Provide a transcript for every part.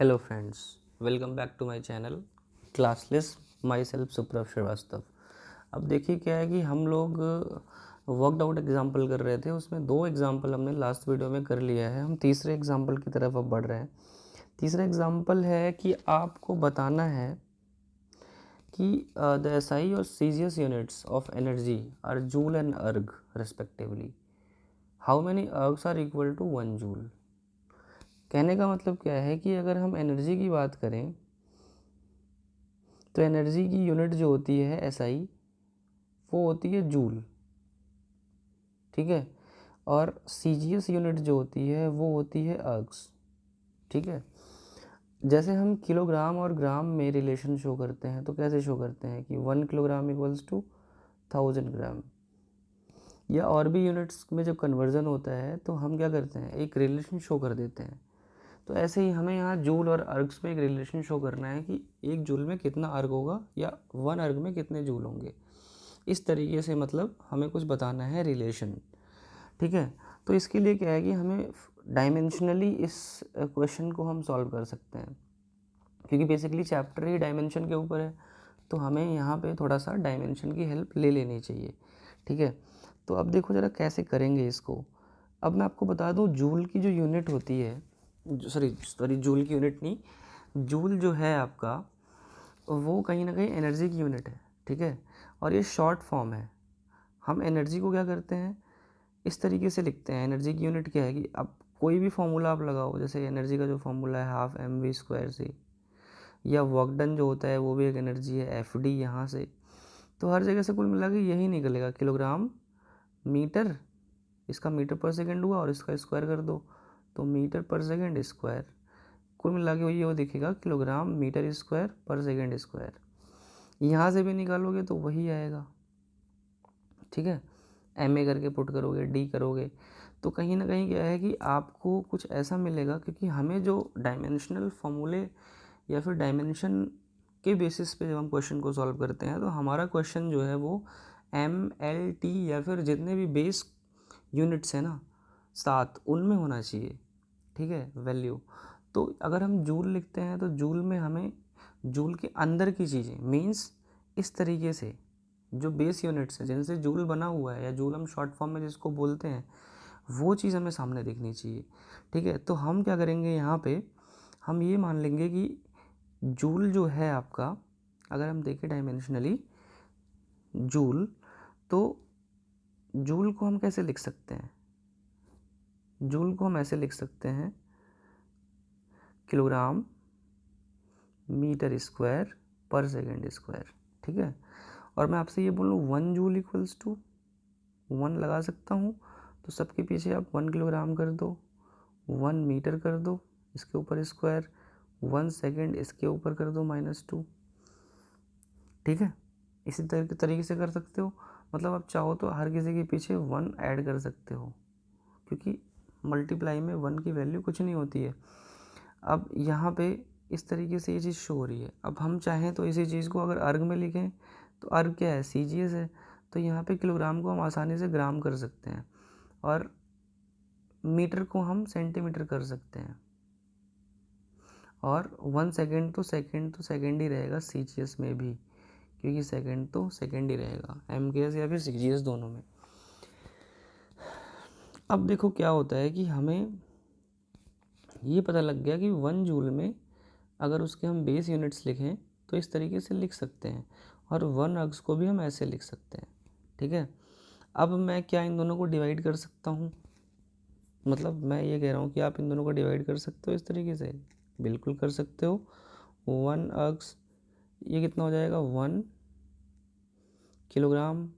Hello friends, welcome back to my channel classless myself Suprabh Shrivastava. अब देखिए क्या है कि हम लोग वर्कड आउट एग्जाम्पल कर रहे थे, उसमें 2 एग्जाम्पल हमने लास्ट वीडियो में कर लिया है। हम तीसरे एग्जाम्पल की तरफ अब बढ़ रहे हैं। तीसरा एग्जाम्पल है कि आपको बताना है कि द एसआई और CGS units of energy are joule and erg respectively. How many ergs are equal to 1 joule. कहने का मतलब क्या है कि अगर हम एनर्जी की बात करें तो एनर्जी की यूनिट जो होती है एसआई, वो होती है जूल, ठीक है। और सीजीएस यूनिट जो होती है वो होती है अर्ग्स, ठीक है। जैसे हम किलोग्राम और ग्राम में रिलेशन शो करते हैं तो कैसे शो करते हैं कि 1 किलोग्राम इक्वल्स टू 1000 ग्राम, या और भी यूनिट्स में जब कन्वर्जन होता है तो हम क्या करते हैं, एक रिलेशन शो कर देते हैं। तो ऐसे ही हमें यहाँ जूल और अर्ग्स में एक रिलेशन शो करना है कि 1 जूल में कितना अर्ग होगा या 1 अर्ग में कितने जूल होंगे। इस तरीके से मतलब हमें कुछ बताना है रिलेशन, ठीक है। तो इसके लिए क्या है कि हमें डायमेंशनली इस क्वेश्चन को हम सॉल्व कर सकते हैं, क्योंकि बेसिकली चैप्टर ही डायमेंशन के ऊपर है। तो हमें यहाँ पे थोड़ा सा डायमेंशन की हेल्प ले लेनी चाहिए, ठीक है। तो अब देखो ज़रा कैसे करेंगे इसको। अब मैं आपको बता दूँ, जूल की जो यूनिट होती है, सॉरी जूल की यूनिट नहीं, जूल जो है आपका वो कहीं ना कहीं एनर्जी की यूनिट है, ठीक है। और ये शॉर्ट फॉर्म है। हम एनर्जी को क्या करते हैं, इस तरीके से लिखते हैं। एनर्जी की यूनिट क्या है कि अब कोई भी फॉर्मूला आप लगाओ, जैसे एनर्जी का जो फॉर्मूला है हाफ एम वी स्क्वायर से, या वर्क डन जो होता है वो भी एक एनर्जी है एफ डी यहाँ से। तो हर जगह से कुल मिला के यही निकलेगा, किलोग्राम मीटर, इसका मीटर पर सेकेंड हुआ और इसका स्क्वायर कर दो तो मीटर पर सेकेंड स्क्वायर, कुल मिला के वही वो दिखेगा किलोग्राम मीटर स्क्वायर पर सेकेंड स्क्वायर। यहाँ से भी निकालोगे तो वही आएगा, ठीक है। एम ए करके पुट करोगे, डी करोगे, तो कहीं ना कहीं क्या है कि आपको कुछ ऐसा मिलेगा, क्योंकि हमें जो डायमेंशनल फॉर्मूले या फिर डायमेंशन के बेसिस पे जब हम क्वेश्चन को सॉल्व करते हैं तो हमारा क्वेश्चन जो है वो एम एल टी या फिर जितने भी बेस यूनिट्स हैं ना 7, उनमें होना चाहिए, ठीक है, वैल्यू। तो अगर हम जूल लिखते हैं तो जूल में हमें जूल के अंदर की चीज़ें मीन्स इस तरीके से जो बेस यूनिट्स हैं जिनसे जूल बना हुआ है, या जूल हम शॉर्ट फॉर्म में जिसको बोलते हैं, वो चीज़ हमें सामने दिखनी चाहिए, ठीक है। तो हम क्या करेंगे यहाँ पे, हम ये मान लेंगे कि जूल जो है आपका, अगर हम देखें डायमेंशनली जूल, तो जूल को हम कैसे लिख सकते हैं, जूल को हम ऐसे लिख सकते हैं किलोग्राम मीटर स्क्वायर पर सेकेंड स्क्वायर, ठीक है। और मैं आपसे ये बोलूँ 1 जूल इक्वल्स टू 1 लगा सकता हूँ, तो सबके पीछे आप 1 किलोग्राम कर दो, 1 मीटर कर दो इसके ऊपर स्क्वायर, 1 सेकेंड इसके ऊपर कर दो -2, ठीक है। इसी तरीके से कर सकते हो। मतलब आप चाहो तो हर किसी के पीछे 1 ऐड कर सकते हो, क्योंकि मल्टीप्लाई में 1 की वैल्यू कुछ नहीं होती है। अब यहाँ पे इस तरीके से ये चीज़ शो हो रही है। अब हम चाहें तो इसी चीज़ को अगर अर्ग में लिखें तो अर्ग क्या है, सीजीएस है, तो यहाँ पे किलोग्राम को हम आसानी से ग्राम कर सकते हैं और मीटर को हम सेंटीमीटर कर सकते हैं। और 1 सेकेंड तो सेकेंड ही रहेगा सीजीएस में भी, क्योंकि सेकेंड तो सेकेंड ही रहेगा एमकेएस या फिर सीजीएस दोनों में। अब देखो क्या होता है कि हमें ये पता लग गया कि 1 जूल में अगर उसके हम बेस यूनिट्स लिखें तो इस तरीके से लिख सकते हैं, और 1 अक्स को भी हम ऐसे लिख सकते हैं, ठीक है। अब मैं क्या इन दोनों को डिवाइड कर सकता हूँ, मतलब मैं ये कह रहा हूँ कि आप इन दोनों को डिवाइड कर सकते हो इस तरीके से, बिल्कुल कर सकते हो। 1 अक्स ये कितना हो जाएगा, 1 किलोग्राम,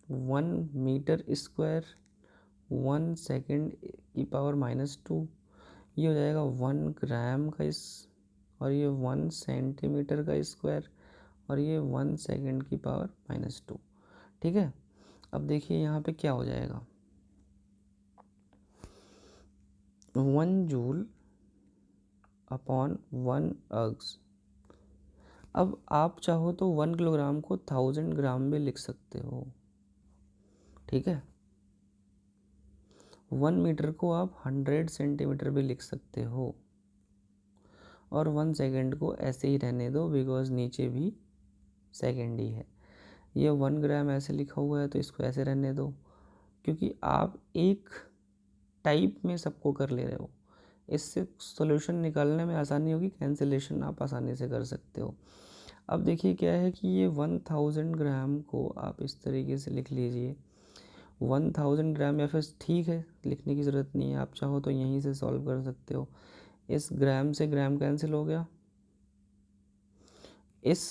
1 मीटर स्क्वायर, 1 सेकेंड की पावर -2, ये हो जाएगा 1 ग्राम का इस, और ये 1 सेंटीमीटर का स्क्वायर, और ये 1 सेकेंड की पावर -2, ठीक है। अब देखिए यहाँ पे क्या हो जाएगा, 1 जूल अपॉन 1 अग्स। अब आप चाहो तो 1 किलोग्राम को 1000 ग्राम भी लिख सकते हो, ठीक है। 1 मीटर को आप 100 सेंटीमीटर भी लिख सकते हो, और 1 सेकेंड को ऐसे ही रहने दो बिकॉज नीचे भी सेकेंड ही है। ये 1 ग्राम ऐसे लिखा हुआ है तो इसको ऐसे रहने दो, क्योंकि आप एक टाइप में सबको कर ले रहे हो। इससे सॉल्यूशन निकालने में आसानी होगी, कैंसिलेशन आप आसानी से कर सकते हो। अब देखिए क्या है कि ये 1000 ग्राम को आप इस तरीके से लिख लीजिए 1000 ग्राम, या फिर ठीक है लिखने की ज़रूरत नहीं है, आप चाहो तो यहीं से सॉल्व कर सकते हो। इस ग्राम से ग्राम कैंसिल हो गया, इस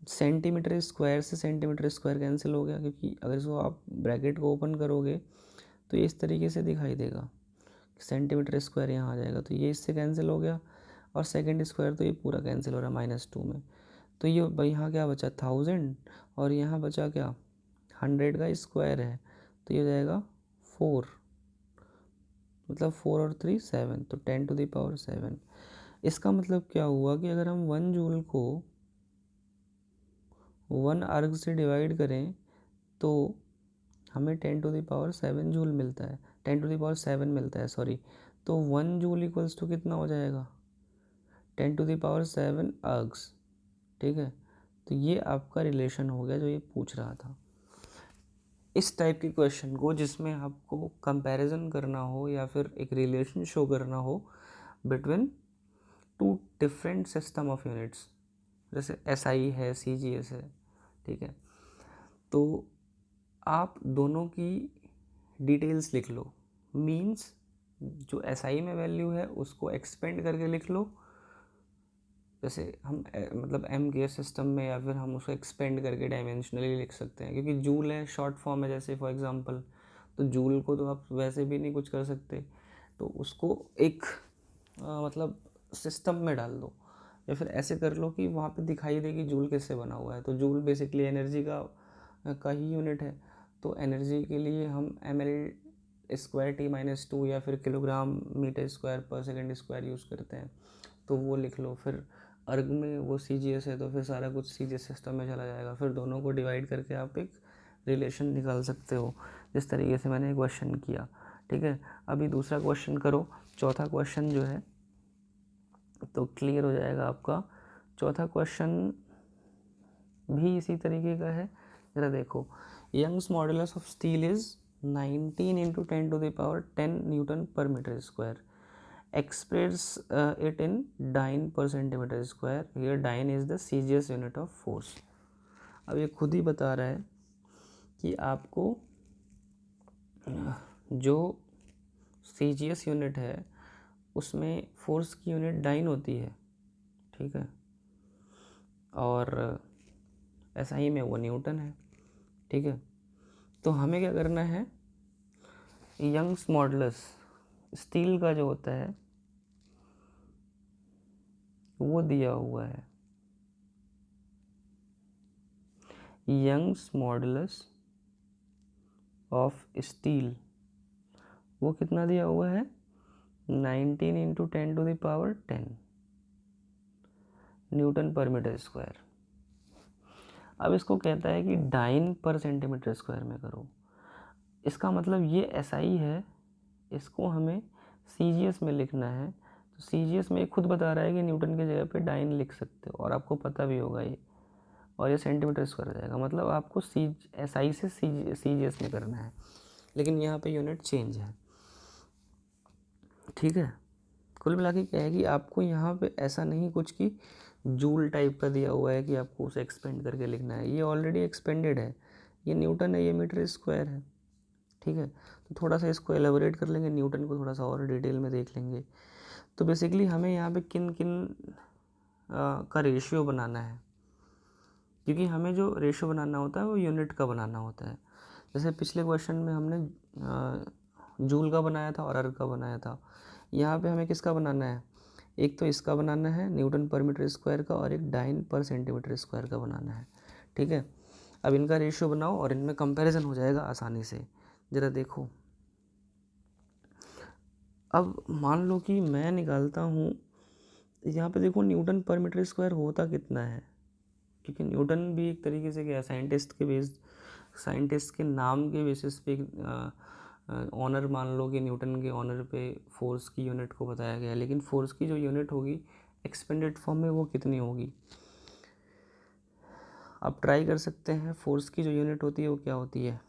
सेंटीमीटर स्क्वायर से सेंटीमीटर स्क्वायर कैंसिल हो गया, क्योंकि अगर इसको आप ब्रैकेट को ओपन करोगे तो ये इस तरीके से दिखाई देगा, सेंटीमीटर स्क्वायर यहाँ आ जाएगा, तो ये इससे कैंसिल हो गया। और सेकेंड स्क्वायर तो ये पूरा कैंसिल हो रहा है -2 में। तो ये यहाँ क्या बचा 1000, और यहाँ बचा क्या 100 का स्क्वायर है, तो ये हो जाएगा 4, मतलब 4 और 3 7, तो 10⁻7। इसका मतलब क्या हुआ कि अगर हम 1 जूल को 1 अर्ग से डिवाइड करें तो हमें 10⁻7 जूल मिलता है, 10⁻7 मिलता है सॉरी। तो 1 जूल इक्वल्स टू कितना हो जाएगा 10⁻7 अर्ग्स, ठीक है। तो ये आपका रिलेशन हो गया जो ये पूछ रहा था। इस टाइप के क्वेश्चन को जिसमें आपको कंपैरिजन करना हो या फिर एक रिलेशन शो करना हो between 2 different system of units, जैसे SI है, CGS है, ठीक है, तो आप दोनों की डिटेल्स लिख लो। मीन्स जो SI में वैल्यू है उसको एक्सपेंड करके लिख लो, जैसे हम मतलब MKS सिस्टम में, या फिर हम उसको एक्सपेंड करके डायमेंशनली लिख सकते हैं, क्योंकि जूल है शॉर्ट फॉर्म है, जैसे फॉर एग्जांपल, तो जूल को तो आप वैसे भी नहीं कुछ कर सकते, तो उसको एक मतलब सिस्टम में डाल दो, या फिर ऐसे कर लो कि वहाँ पे दिखाई दे कि जूल किससे बना हुआ है। तो जूल बेसिकली एनर्जी का ही यूनिट है, तो एनर्जी के लिए हम ml²T-2 या फिर किलोग्राम मीटर स्क्वायर पर सेकेंड स्क्वायर यूज़ करते हैं, तो वो लिख लो। फिर अर्ग में वो CGS है तो फिर सारा कुछ CGS सिस्टम में चला जाएगा, फिर दोनों को डिवाइड करके आप एक रिलेशन निकाल सकते हो, जिस तरीके से मैंने क्वेश्चन किया, ठीक है। अभी दूसरा क्वेश्चन करो, चौथा क्वेश्चन जो है तो क्लियर हो जाएगा आपका। चौथा क्वेश्चन भी इसी तरीके का है, ज़रा देखो, Young's modulus of steel is 19 × 10⁻10 newton per metre square, express it in dyne per centimeter square, here dyne is the CGS unit of force। अब ये खुद ही बता रहा है कि आपको जो CGS यूनिट है उसमें फोर्स की यूनिट डाइन होती है, ठीक है, और SI में वो न्यूटन है, ठीक है। तो हमें क्या करना है, यंग्स मॉडुलस स्टील का जो होता है वो दिया हुआ है, यंग्स मॉडुलस ऑफ स्टील वो कितना दिया हुआ है 19 × 10⁻10 न्यूटन पर मीटर स्क्वायर। अब इसको कहता है कि डाइन पर सेंटीमीटर स्क्वायर में करो, इसका मतलब ये SI है, इसको हमें CGS में लिखना है, तो CGS में खुद बता रहा है कि न्यूटन की जगह पे डाइन लिख सकते हो, और आपको पता भी होगा ये, और ये सेंटीमीटर स्क्वायर हो जाएगा, मतलब आपको SI से CGS में करना है, लेकिन यहाँ पे यूनिट चेंज है, ठीक है। कुल मिला के क्या है कि आपको यहाँ पे ऐसा नहीं कुछ कि जूल टाइप का दिया हुआ है कि आपको उसे एक्सपेंड करके लिखना है, ये ऑलरेडी एक्सपेंडेड है, ये न्यूटन है, ये मीटर स्क्वायर है, ठीक है। तो थोड़ा सा इसको एलेबोरेट कर लेंगे, न्यूटन को थोड़ा सा और डिटेल में देख लेंगे। तो बेसिकली हमें यहाँ पे किन किन का रेशियो बनाना है, क्योंकि हमें जो रेशियो बनाना होता है वो यूनिट का बनाना होता है। जैसे पिछले क्वेश्चन में हमने जूल का बनाया था और अर्ग का बनाया था, यहाँ पे हमें किसका बनाना है, एक तो इसका बनाना है न्यूटन पर मीटर स्क्वायर का, और एक डाइन पर सेंटीमीटर स्क्वायर का बनाना है, ठीक है। अब इनका रेशियो बनाओ और इनमें कंपैरिजन हो जाएगा आसानी से। ज़रा देखो, अब मान लो कि मैं निकालता हूँ, यहाँ पे देखो न्यूटन पर मीटर स्क्वायर होता कितना है, क्योंकि न्यूटन भी एक तरीके से क्या है, साइंटिस्ट के नाम के बेसिस पे ऑनर मान लो कि न्यूटन के ऑनर पे फोर्स की यूनिट को बताया गया है, लेकिन फोर्स की जो यूनिट होगी एक्सपेंडेड फॉर्म में वो कितनी होगी। आप ट्राई कर सकते हैं, फोर्स की जो यूनिट होती है वो क्या होती है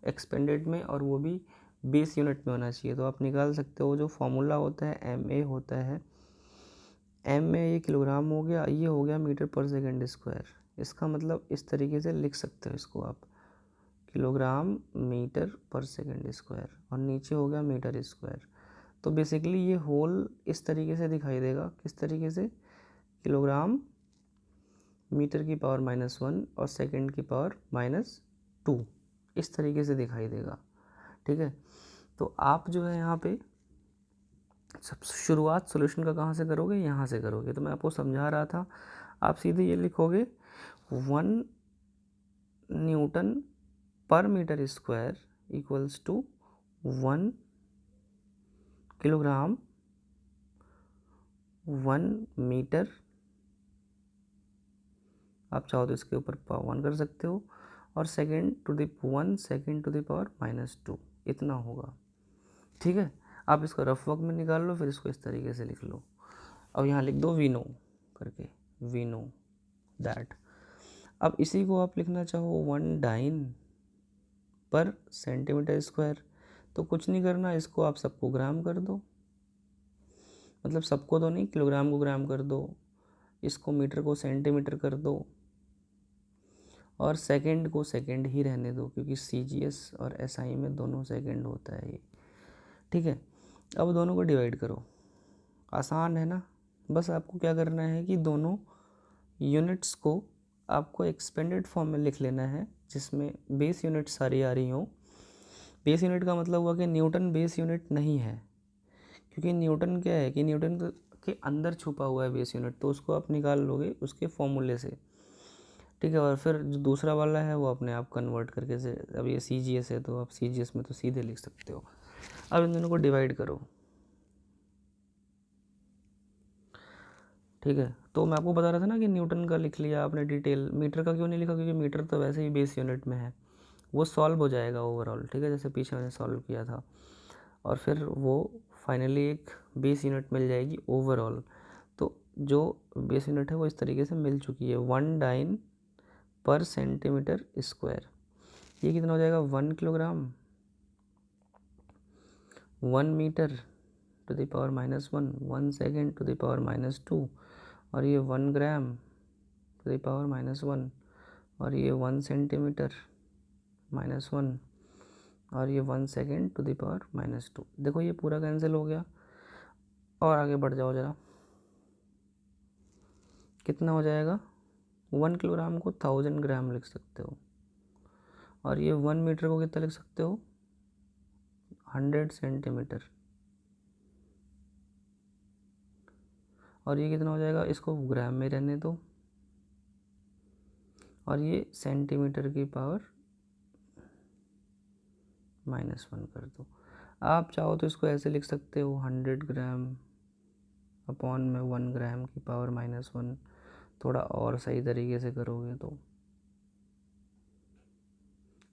एक्सपेंडेड में, और वो भी बेस यूनिट में होना चाहिए। तो आप निकाल सकते हो, जो फॉर्मूला होता है एम ए होता है, एम में ये किलोग्राम हो गया, ये हो गया मीटर पर सेकेंड स्क्वायर। इसका मतलब इस तरीके से लिख सकते हो इसको आप, किलोग्राम मीटर पर सेकेंड स्क्वायर, और नीचे हो गया मीटर स्क्वायर। तो बेसिकली ये होल इस तरीके से दिखाई देगा, किस तरीके से, किलोग्राम मीटर की पावर -1 और सेकेंड की पावर -2, इस तरीके से दिखाई देगा। ठीक है, तो आप जो है यहाँ पे सब शुरुआत सॉल्यूशन का कहाँ से करोगे, यहाँ से करोगे। तो मैं आपको समझा रहा था, आप सीधे ये लिखोगे 1 newton per metre square equals to 1 kilogram 1 metre, आप चाहो तो इसके ऊपर पावर 1 कर सकते हो, और second to the 1 second to the power -2, इतना होगा। ठीक है, आप इसको रफ वर्क में निकाल लो, फिर इसको इस तरीके से लिख लो। अब यहाँ लिख दो वी नो करके, वी नो दैट। अब इसी को आप लिखना चाहो 1 डाइन पर सेंटीमीटर स्क्वायर, तो कुछ नहीं करना, इसको आप सबको ग्राम कर दो, मतलब सबको तो नहीं, किलोग्राम को ग्राम कर दो, इसको मीटर को सेंटीमीटर कर दो, और सेकंड को सेकंड ही रहने दो, क्योंकि सीजीएस और एसआई में दोनों सेकंड होता है ये। ठीक है, अब दोनों को डिवाइड करो, आसान है ना। बस आपको क्या करना है कि दोनों यूनिट्स को आपको एक्सपेंडेड फॉर्म में लिख लेना है, जिसमें बेस यूनिट सारी आ रही हो। बेस यूनिट का मतलब हुआ कि न्यूटन बेस यूनिट नहीं है, क्योंकि न्यूटन क्या है कि न्यूटन के अंदर छुपा हुआ है बेस यूनिट, तो उसको आप निकाल लोगे उसके फॉर्मूले से। ठीक है, और फिर जो दूसरा वाला है वो अपने आप कन्वर्ट करके से, अब ये CGS है तो आप CGS में तो सीधे लिख सकते हो। अब इन दोनों को डिवाइड करो। ठीक है, तो मैं आपको बता रहा था ना कि न्यूटन का लिख लिया आपने डिटेल, मीटर का क्यों नहीं लिखा, क्योंकि मीटर तो वैसे ही बेस यूनिट में है, वो सॉल्व हो जाएगा ओवरऑल। ठीक है, जैसे पीछे मैंने सॉल्व किया था, और फिर वो फाइनली एक बेस यूनिट मिल जाएगी ओवरऑल। तो जो बेस यूनिट है वो इस तरीके से मिल चुकी है, 1 डाइन पर सेंटीमीटर स्क्वायर। ये कितना हो जाएगा, 1 kilogram 1 metre to the power -1, 1 second to the power -2, और ये 1 ग्राम टू द पावर -1, और ये 1 सेंटीमीटर -1, और ये 1 सेकेंड टू द पावर -2। देखो ये पूरा कैंसिल हो गया, और आगे बढ़ जाओ ज़रा, कितना हो जाएगा, 1 किलोग्राम को 1000 ग्राम लिख सकते हो, और ये 1 मीटर को कितना लिख सकते हो, 100 सेंटीमीटर, और ये कितना हो जाएगा, इसको ग्राम में रहने दो, और ये सेंटीमीटर की पावर -1 कर दो। आप चाहो तो इसको ऐसे लिख सकते हो, 100 ग्राम अपॉन में 1 ग्राम की पावर -1, थोड़ा और सही तरीके से करोगे तो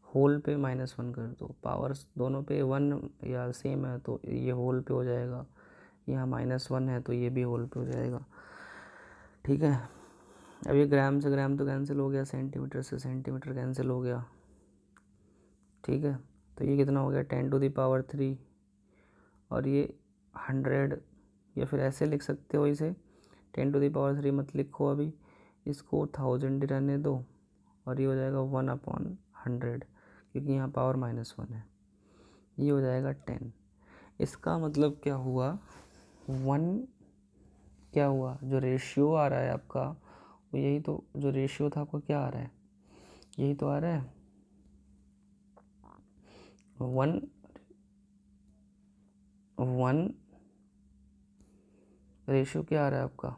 होल पे -1 कर दो, पावर्स दोनों पे 1 या सेम है तो ये होल पे हो जाएगा, यहाँ -1 है तो ये भी होल पे हो जाएगा। ठीक है, अब ये ग्राम से ग्राम तो कैंसिल हो गया, सेंटीमीटर से सेंटीमीटर कैंसिल हो गया। ठीक है, तो ये कितना हो गया, 10 टू द पावर 3, और ये 100, या फिर ऐसे लिख सकते हो इसे, 10 टू द पावर 3 मत लिखो अभी, इसको 1000 रहने दो, और ये हो जाएगा 1/100, क्योंकि यहाँ पावर -1 है, ये हो जाएगा 10। इसका मतलब क्या हुआ, 1 क्या हुआ, जो रेशियो आ रहा है आपका वो यही तो, जो रेशियो था आपका क्या आ रहा है, यही तो आ रहा है 1 रेशियो क्या आ रहा है आपका,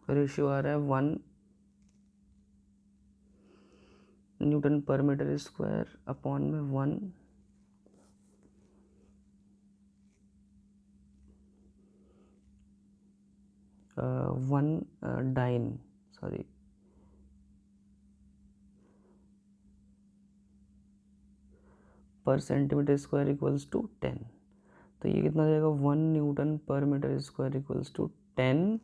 रेशियो आ रहा है 1 newton per metre square upon में 1 1 dyne sorry per centimetre square equals to 10, तो ये कितना हो जाएगा 1 newton per metre square equals to 10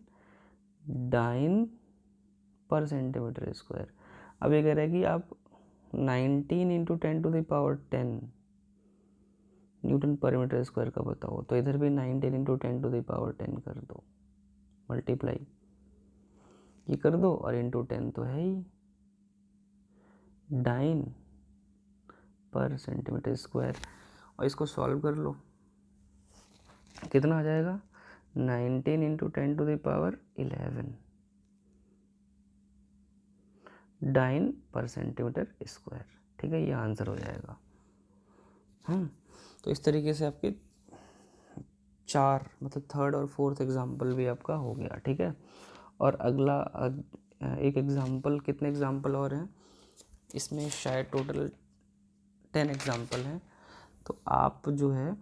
dyne per centimetre square. अब ये कह रहा है कि आप 19 into 10⁻10 newton per metre square का बताओ, तो इधर भी 19 इंटू 10⁻10 कर दो, मल्टीप्लाई ये कर दो, और इंटू 10 तो है ही डाइन पर सेंटीमीटर स्क्वायर, और इसको सॉल्व कर लो, कितना आ जाएगा 19 into 10⁻11 dine per centimetre square. ठीक है, ये आंसर हो जाएगा। तो इस तरीके से आपके 4 मतलब थर्ड और फोर्थ एग्जाम्पल भी आपका हो गया। ठीक है, और अगला एक एग्जाम्पल, कितने एग्जाम्पल और हैं इसमें, शायद टोटल 10 एग्जाम्पल हैं। तो आप जो है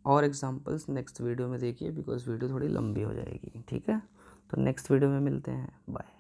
और एग्जाम्पल्स नेक्स्ट वीडियो में देखिए, बिकॉज वीडियो थोड़ी लंबी हो जाएगी। ठीक है, तो नेक्स्ट वीडियो में मिलते हैं, बाय।